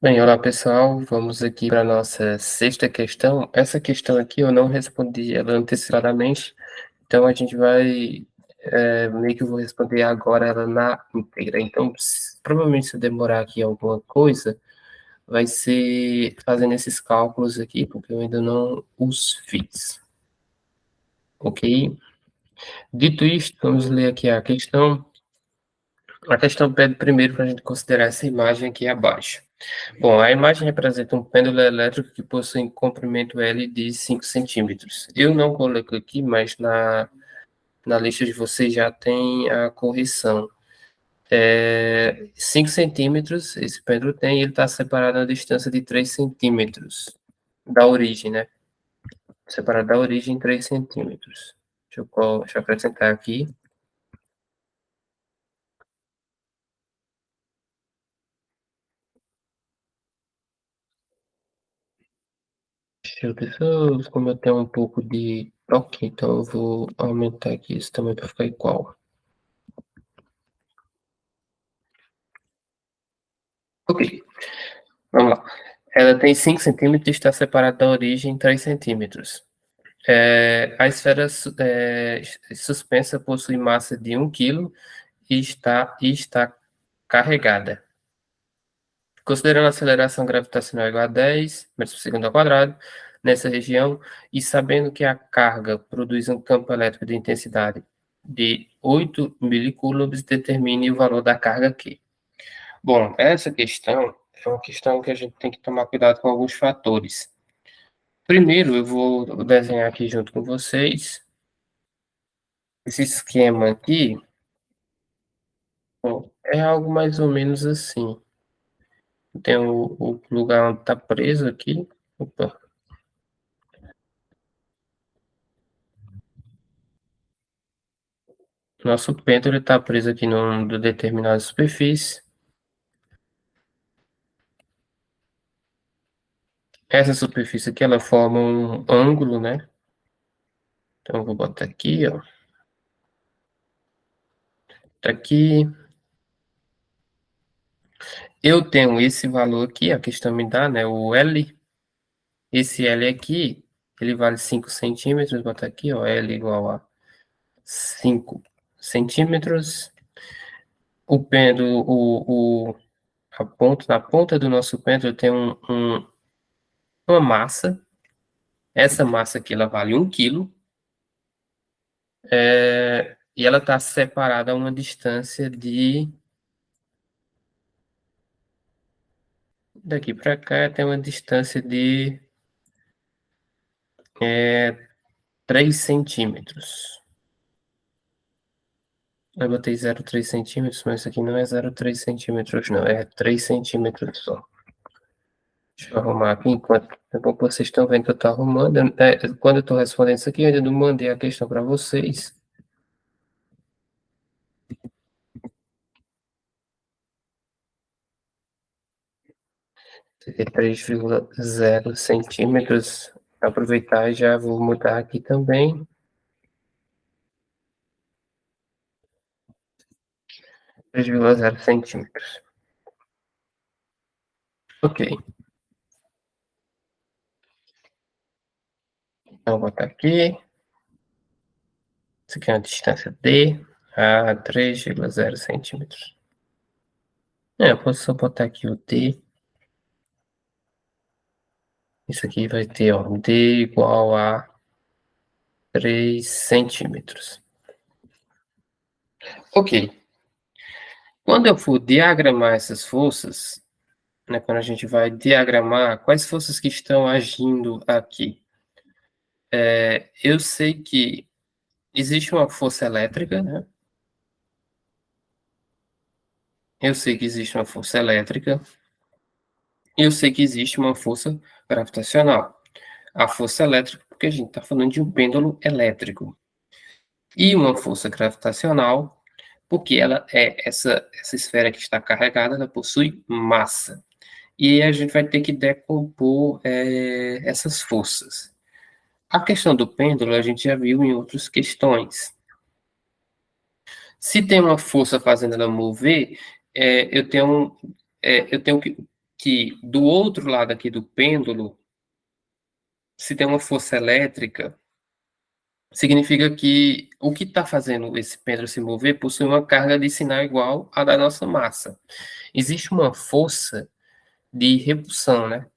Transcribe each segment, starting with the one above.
Bem, olá pessoal, vamos aqui para a nossa sexta questão. Essa questão aqui eu não respondi ela antecipadamente, então a gente vai, meio que eu vou responder agora ela na íntegra. Então, provavelmente se eu demorar aqui alguma coisa, vai ser fazendo esses cálculos aqui, porque eu ainda não os fiz, ok? Dito isto, vamos ler aqui a questão. A questão pede primeiro para a gente considerar essa imagem aqui abaixo. Bom, a imagem representa um pêndulo elétrico que possui um comprimento L de 5 centímetros. Eu não coloquei aqui, mas na lista de vocês já tem a correção. 5 centímetros, esse pêndulo tem, e ele está separado a distância de 3 centímetros da origem, né? Separado da origem 3 centímetros. Deixa eu acrescentar aqui. Deixa eu ver como eu tenho um pouco de toque, então eu vou aumentar aqui isso também para ficar igual. Ok, vamos lá. Ela tem 5 centímetros e está separada da origem em 3 centímetros. A esfera suspensa possui massa de 1 quilo e está carregada. Considerando a aceleração gravitacional igual a 10 metros por segundo ao quadrado, nessa região, e sabendo que a carga produz um campo elétrico de intensidade de 8 milicoulombs, determine o valor da carga Q. Bom, essa questão é uma questão que a gente tem que tomar cuidado com alguns fatores. Primeiro, eu vou desenhar aqui junto com vocês esse esquema aqui. Bom, é algo mais ou menos assim. Tem o lugar onde está preso aqui. Opa. Nosso pêndulo está preso aqui numa determinada superfície. Essa superfície aqui, ela forma um ângulo, né? Então, eu vou botar aqui, ó. Tá aqui. Eu tenho esse valor aqui, a questão me dá, né? O L. Esse L aqui, ele vale 5 centímetros. Vou botar aqui, ó. L igual a 5 centímetros. O pêndulo, na ponta do nosso pêndulo tem uma massa. Essa massa aqui, ela vale 1 quilo. E ela está separada a uma distância de... Daqui para cá tem uma distância de 3 centímetros. Eu botei 0,3 centímetros, mas isso aqui não é 0,3 centímetros, não. É 3 centímetros só. Deixa eu arrumar aqui enquanto... É bom que vocês estão vendo que eu estou arrumando. Quando eu estou respondendo isso aqui, eu ainda não mandei a questão para vocês. Isso aqui é 3,0 centímetros. Vou aproveitar e já vou mudar aqui também. 3,0 centímetros. Ok. Então, vou botar aqui. Isso aqui é uma distância D a 3,0 centímetros. Eu posso só botar aqui o D. Isso aqui vai ter, ó, D igual a 3 centímetros. Ok. Quando eu for diagramar essas forças, né, quando a gente vai diagramar quais forças que estão agindo aqui, eu sei que existe uma força elétrica, né? Eu sei que existe uma força elétrica e eu sei que existe uma força gravitacional. A força elétrica, porque a gente está falando de um pêndulo elétrico. E uma força gravitacional, porque ela é essa esfera que está carregada, ela possui massa. E a gente vai ter que decompor essas forças. A questão do pêndulo a gente já viu em outras questões. Se tem uma força fazendo ela mover, eu tenho que que do outro lado aqui do pêndulo, se tem uma força elétrica, significa que o que está fazendo esse pêndulo se mover possui uma carga de sinal igual à da nossa massa. Existe uma força de repulsão, né?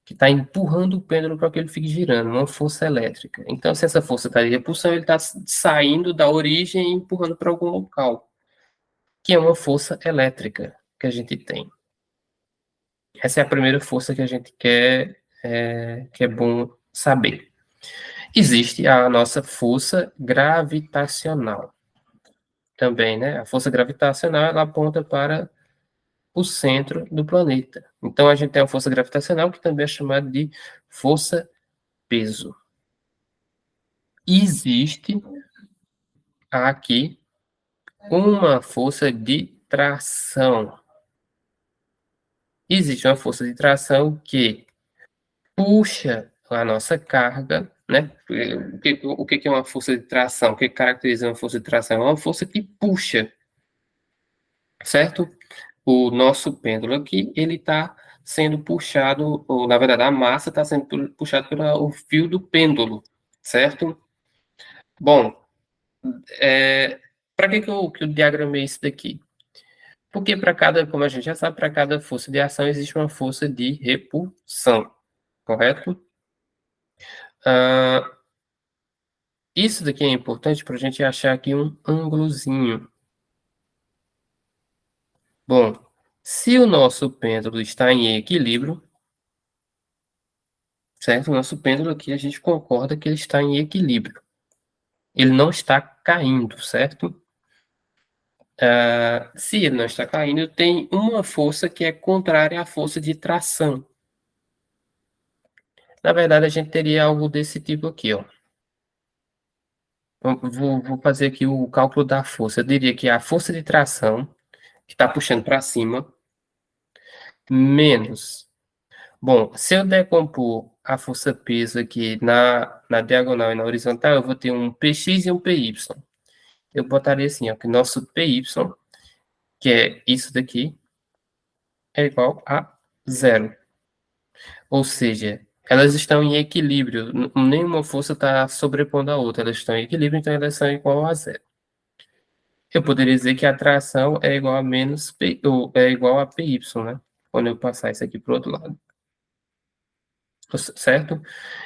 Que está empurrando o pêndulo para que ele fique girando, uma força elétrica. Então, se essa força está de repulsão, ele está saindo da origem e empurrando para algum local, que é uma força elétrica que a gente tem. Essa é a primeira força que a gente quer, que é bom saber. Existe a nossa força gravitacional também, né? A força gravitacional, ela aponta para o centro do planeta. Então, a gente tem a força gravitacional, que também é chamada de força-peso. Existe aqui uma força de tração. Existe uma força de tração que puxa a nossa carga, né? O que é uma força de tração? O que caracteriza uma força de tração? É uma força que puxa, certo? O nosso pêndulo aqui, ele está sendo puxado, ou na verdade a massa está sendo puxada pelo fio do pêndulo, certo? Bom, para que eu diagramei isso daqui? Porque para cada, como a gente já sabe, para cada força de ação existe uma força de repulsão, correto? Ah, isso daqui é importante para a gente achar aqui um ângulozinho. Bom, se o nosso pêndulo está em equilíbrio, certo? O nosso pêndulo aqui a gente concorda que ele está em equilíbrio. Ele não está caindo, certo? Se ele não está caindo, tem uma força que é contrária à força de tração. Na verdade, a gente teria algo desse tipo aqui, ó. Vou fazer aqui o cálculo da força. Eu diria que a força de tração, que está puxando para cima, menos. Bom, se eu decompor a força peso aqui na diagonal e na horizontal, eu vou ter um Px e um Py. Eu botaria assim, ó, que nosso Py, que é isso daqui, é igual a zero. Ou seja, elas estão em equilíbrio. Nenhuma força está sobrepondo a outra. Elas estão em equilíbrio, então elas são igual a zero. Eu poderia dizer que a tração é igual a menos P, ou é igual a PY, né? Quando eu passar isso aqui para o outro lado. Certo?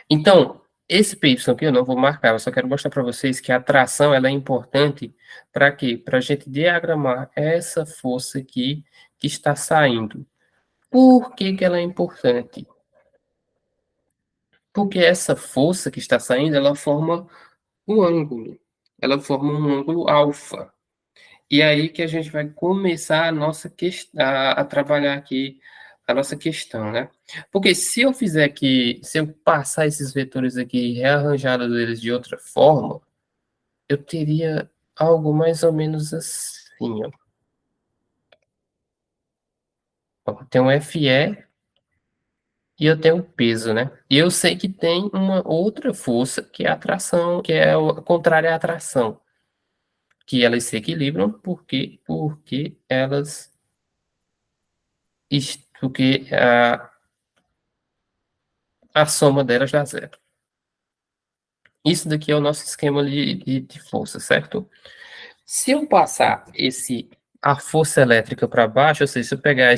Então, esse PY aqui eu não vou marcar, eu só quero mostrar para vocês que a tração ela é importante para quê? Para a gente diagramar essa força aqui que está saindo. Por que que ela é importante? Porque essa força que está saindo, ela forma um ângulo. Ela forma um ângulo alfa. E é aí que a gente vai começar a nossa questão, a trabalhar aqui a nossa questão, né? Porque se eu fizer aqui, se eu passar esses vetores aqui e rearranjar eles de outra forma, eu teria algo mais ou menos assim, ó. Ó, tem um FE e eu tenho um peso, né? E eu sei que tem uma outra força que é a atração, que é o contrária à atração, que elas se equilibram porque elas porque a soma delas dá zero. Isso daqui é o nosso esquema de força, certo? Se eu passar a força elétrica para baixo, ou seja, se eu pegar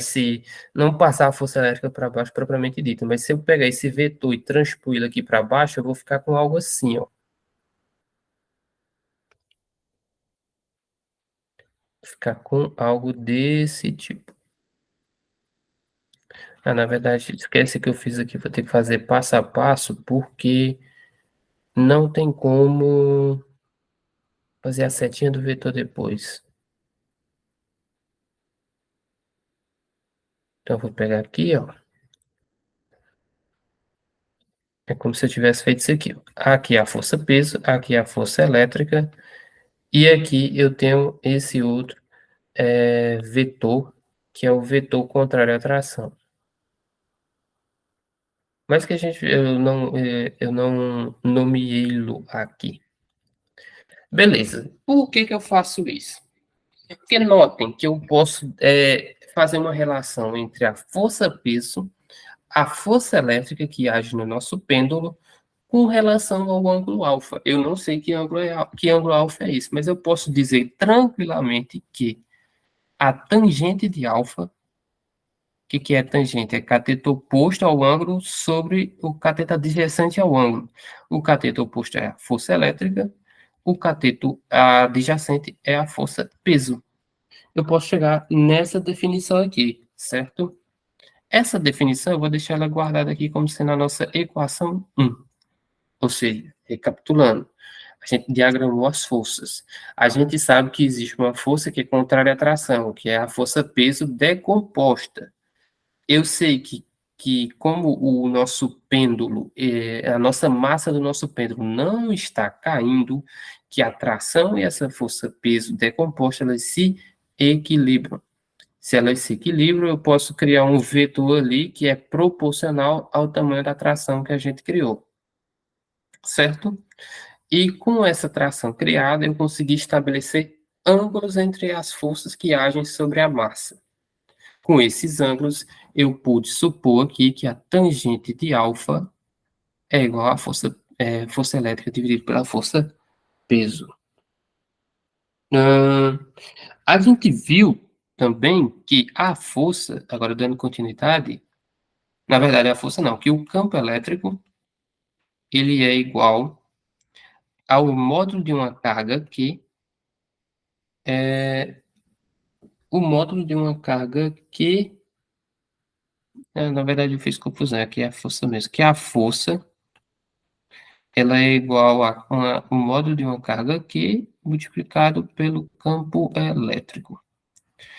não passar a força elétrica para baixo propriamente dito, mas se eu pegar esse vetor e transpor ele aqui para baixo, eu vou ficar com algo assim, ó. Ficar com algo desse tipo. Na verdade, esquece que eu fiz aqui, vou ter que fazer passo a passo, porque não tem como fazer a setinha do vetor depois. Então, eu vou pegar aqui, ó. É como se eu tivesse feito isso aqui, ó. Aqui é a força peso, aqui é a força elétrica, e aqui eu tenho esse outro vetor, que é o vetor contrário à tração. Mas que eu não nomeei-lo aqui. Beleza. Por que que eu faço isso? Porque notem que eu posso fazer uma relação entre a força-peso, a força elétrica que age no nosso pêndulo, com relação ao ângulo alfa. Eu não sei que ângulo alfa é esse, mas eu posso dizer tranquilamente que a tangente de alfa, que é tangente? É cateto oposto ao ângulo sobre o cateto adjacente ao ângulo. O cateto oposto é a força elétrica, o cateto adjacente é a força peso. Eu posso chegar nessa definição aqui, certo? Essa definição eu vou deixar ela guardada aqui como sendo a nossa equação 1. Ou seja, recapitulando, a gente diagramou as forças. A gente sabe que existe uma força que é contrária à tração, que é a força peso decomposta. Eu sei que como o nosso pêndulo, a nossa massa do nosso pêndulo não está caindo, que a tração e essa força peso decomposta, elas se equilibram. Se elas se equilibram, eu posso criar um vetor ali que é proporcional ao tamanho da tração que a gente criou, certo? E com essa tração criada, eu consegui estabelecer ângulos entre as forças que agem sobre a massa. Com esses ângulos, eu pude supor aqui que a tangente de alfa é igual à força elétrica dividida pela força peso. A gente viu também que a força, agora dando continuidade, na verdade a força não, que o campo elétrico ele é igual ao módulo de uma carga que é o módulo de uma carga que, na verdade eu fiz confusão, aqui é a força mesmo, que a força ela é igual a o módulo de uma carga Q multiplicado pelo campo elétrico.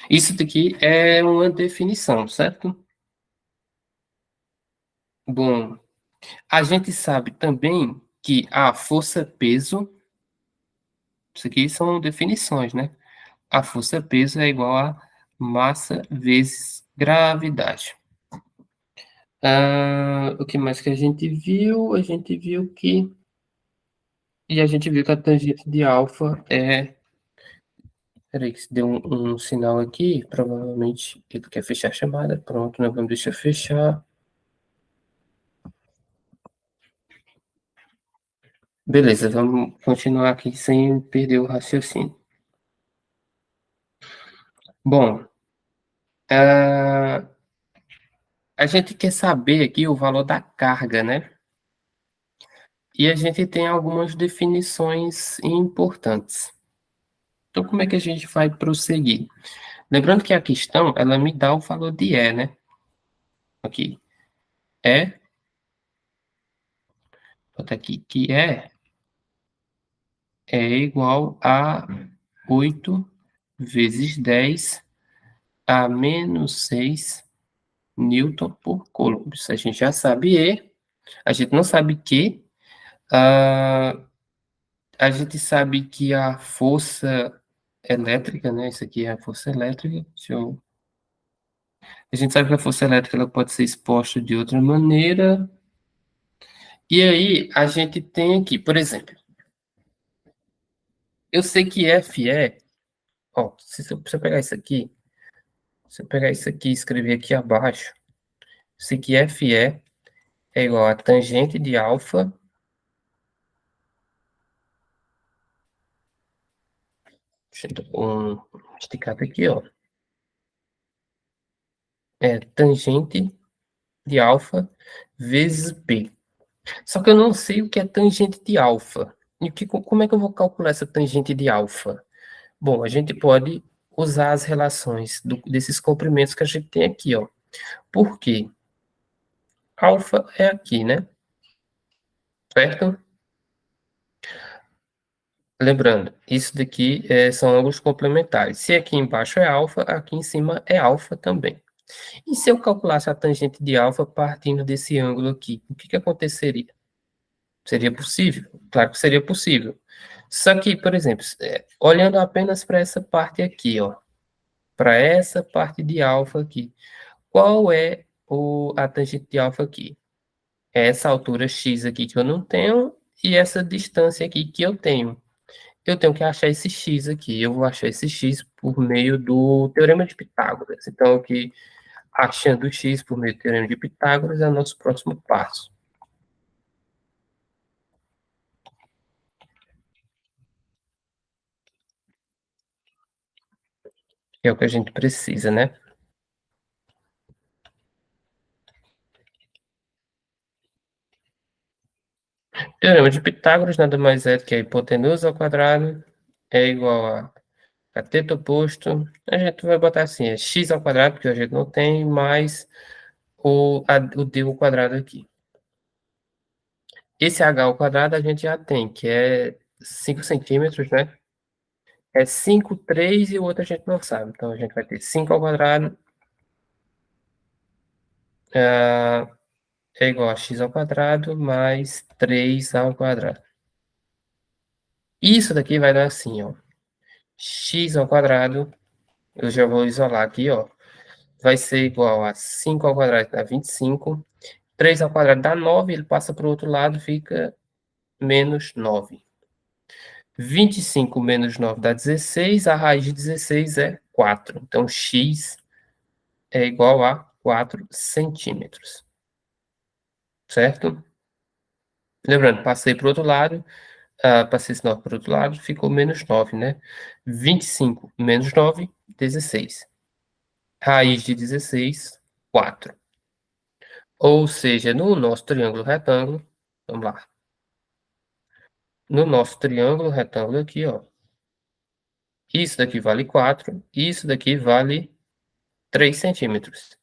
Isso daqui é uma definição, certo? Bom, a gente sabe também que a força-peso, isso aqui são definições, né? A força-peso é igual a massa vezes gravidade. O que mais que a gente viu? A gente viu que... E a gente viu que a tangente de alfa é... Peraí, que deu um sinal aqui. Provavelmente ele quer fechar a chamada. Pronto, nós vamos deixar fechar. Beleza, vamos continuar aqui sem perder o raciocínio. Bom, a gente quer saber aqui o valor da carga, né? E a gente tem algumas definições importantes. Então, como é que a gente vai prosseguir? Lembrando que a questão, ela me dá o valor de E, né? Aqui. Bota aqui, que é igual a 8 vezes 10 a menos 6 Newton por Coulomb. Isso a gente já sabe E. A gente não sabe Q. A gente sabe que a força elétrica, né? Isso aqui é a força elétrica. A gente sabe que a força elétrica ela pode ser exposta de outra maneira. E aí, a gente tem aqui, por exemplo, eu sei que F é... Ó, se você pegar isso aqui, se eu pegar isso aqui e escrever aqui abaixo, eu sei que F é igual a tangente de alfa. Deixa eu dar um esticado aqui, ó. É tangente de alfa vezes B. Só que eu não sei o que é tangente de alfa. E como é que eu vou calcular essa tangente de alfa? Bom, a gente pode usar as relações desses comprimentos que a gente tem aqui, ó. Por quê? Alfa é aqui, né? Certo? Lembrando, isso daqui são ângulos complementares. Se aqui embaixo é alfa, aqui em cima é alfa também. E se eu calculasse a tangente de alfa partindo desse ângulo aqui, o que aconteceria? Seria possível? Claro que seria possível. Só que, por exemplo, olhando apenas para essa parte aqui, ó, para essa parte de alfa aqui, qual é a tangente de alfa aqui? É essa altura x aqui que eu não tenho e essa distância aqui que eu tenho. eu tenho que achar esse x aqui. Eu vou achar esse x por meio do Teorema de Pitágoras. Então, aqui, achando o x por meio do Teorema de Pitágoras é o nosso próximo passo. Que é o que a gente precisa, né? Teorema de Pitágoras nada mais é do que a hipotenusa ao quadrado é igual a cateto oposto. A gente vai botar assim, é x ao quadrado, porque a gente não tem, mais o d ao quadrado aqui. Esse h ao quadrado a gente já tem, que é 5 centímetros, né? É 5, 3 e o outro a gente não sabe. Então a gente vai ter 5 ao quadrado é igual a x ao quadrado mais 3 ao quadrado. Isso daqui vai dar assim, ó. X ao quadrado, eu já vou isolar aqui, ó. Vai ser igual a 5 ao quadrado, que dá 25. 3 ao quadrado dá 9, ele passa para o outro lado, fica menos 9. 25 menos 9 dá 16, a raiz de 16 é 4. Então, x é igual a 4 centímetros. Certo? Lembrando, passei para o outro lado, passei esse 9 para o outro lado, ficou menos 9, né? 25 menos 9, 16. Raiz de 16, 4. Ou seja, no nosso triângulo retângulo, vamos lá. No nosso triângulo retângulo aqui, ó, isso daqui vale 4, isso daqui vale 3 centímetros.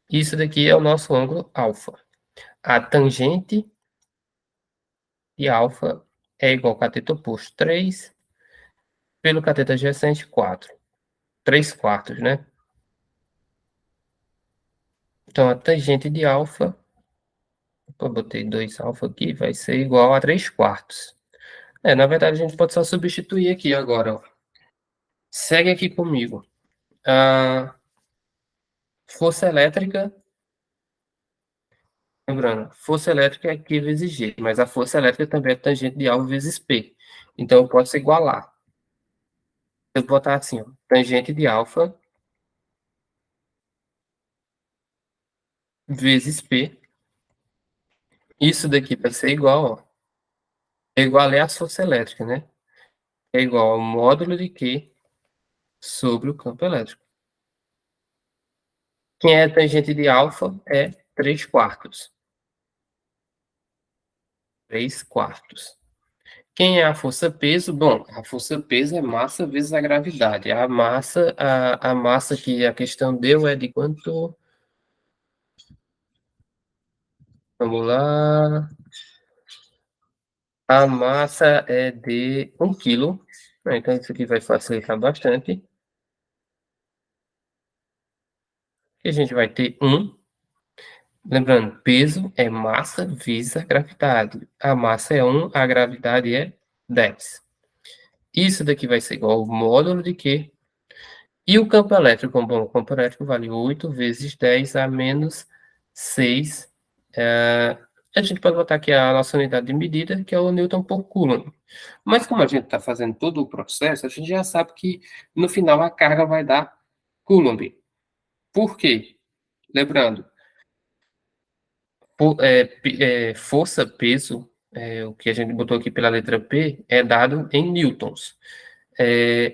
Isso daqui é o nosso ângulo alfa. A tangente de alfa é igual a cateto oposto 3 pelo cateto adjacente 4. 3 quartos, né? Então, a tangente de alfa, eu botei 2 alfa aqui, vai ser igual a 3 quartos. Na verdade, a gente pode só substituir aqui agora, ó. Segue aqui comigo. A força elétrica, lembrando, força elétrica é Q vezes G, mas a força elétrica também é tangente de alfa vezes P. Então, eu posso igualar. Eu vou botar assim, ó, tangente de alfa vezes P. Isso daqui vai ser igual, ó. É igual a força elétrica, né? É igual ao módulo de Q sobre o campo elétrico. Quem é tangente de alfa é 3 quartos. 3 quartos. Quem é a força-peso? Bom, a força-peso é massa vezes a gravidade. A massa que a questão deu é de quanto? Vamos lá. A massa é de 1 quilo. Então, isso aqui vai facilitar bastante. E a gente vai ter 1. Lembrando, peso é massa vezes a gravidade. A massa é 1, a gravidade é 10. Isso daqui vai ser igual ao módulo de Q. E o campo elétrico, bom, o campo elétrico vale 8 vezes 10 a menos 6. A gente pode botar aqui a nossa unidade de medida, que é o Newton por Coulomb. Mas como a gente está fazendo todo o processo, a gente já sabe que no final a carga vai dar Coulomb. Por quê? Lembrando, força, peso, o que a gente botou aqui pela letra P, é dado em newtons.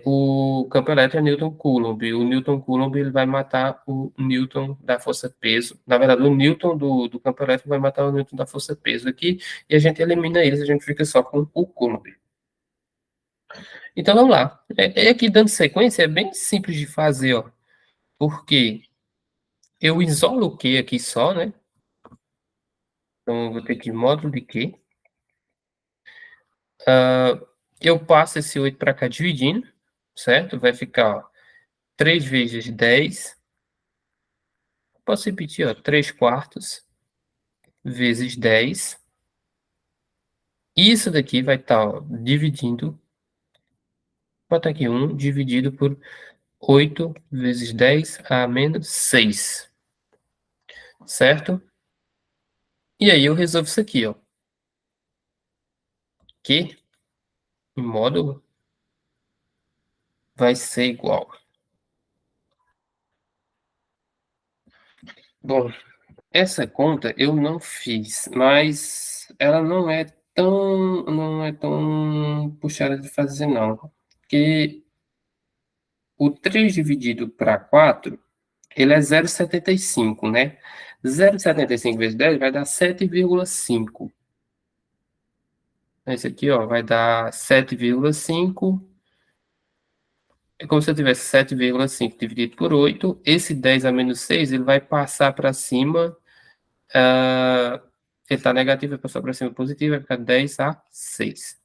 O campo elétrico é Newton Coulomb. O Newton Coulomb ele vai matar o Newton da força-peso. Na verdade, o Newton do campo elétrico vai matar o Newton da força-peso aqui, e a gente elimina eles, a gente fica só com o Coulomb. Então, vamos lá. Aqui, dando sequência, é bem simples de fazer, ó, porque eu isolo o Q aqui só, né? Então, eu vou ter que módulo de Q. Eu passo esse 8 para cá dividindo, certo? Vai ficar, ó, 3 vezes 10. Posso repetir, ó, 3 quartos vezes 10. Isso daqui vai estar, ó, dividindo. Bota aqui 1 dividido por 8 vezes 10 a menos 6. Certo? E aí eu resolvo isso aqui, ó. Que em módulo vai ser igual. Bom, essa conta eu não fiz, mas ela não é tão puxada de fazer não, porque o 3 dividido para 4 ele é 0,75, né? 0,75 vezes 10 vai dar 7,5. Esse aqui, ó, vai dar 7,5. É como se eu tivesse 7,5 dividido por 8. Esse 10 a menos 6, ele vai passar para cima. Ele está negativo, vai passar para cima positivo, vai ficar 10 a 6.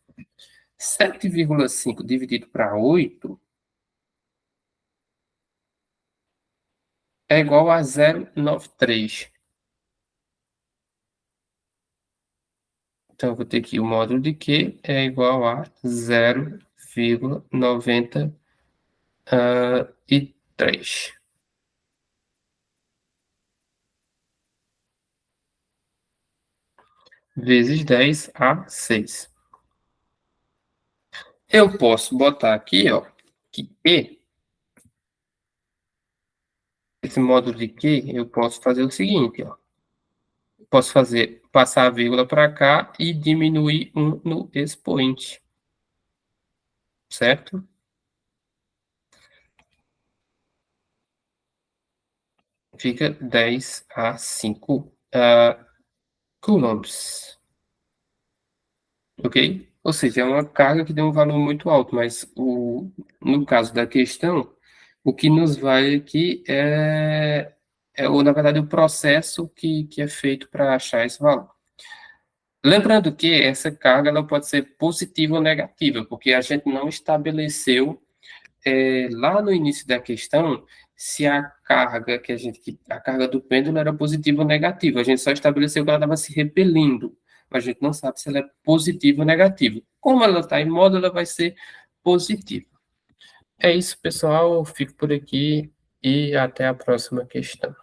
7,5 dividido para 8 é igual a 0,93. Então, eu vou ter que o módulo de Q é igual a 0,93 vezes 10 a 6. Eu posso botar aqui, ó, que Q, esse módulo de Q, eu posso fazer o seguinte, ó. Posso passar a vírgula para cá e diminuir 1 no expoente, certo? Fica 10 a 5 coulombs, ok? Ou seja, é uma carga que tem um valor muito alto, mas no caso da questão, o que nos vale aqui ou na verdade, o processo que é feito para achar esse valor. Lembrando que essa carga ela pode ser positiva ou negativa, porque a gente não estabeleceu lá no início da questão se a carga do pêndulo era positiva ou negativa. A gente só estabeleceu que ela estava se repelindo, mas a gente não sabe se ela é positiva ou negativa. Como ela está em módulo, ela vai ser positiva. É isso, pessoal. Fico por aqui e até a próxima questão.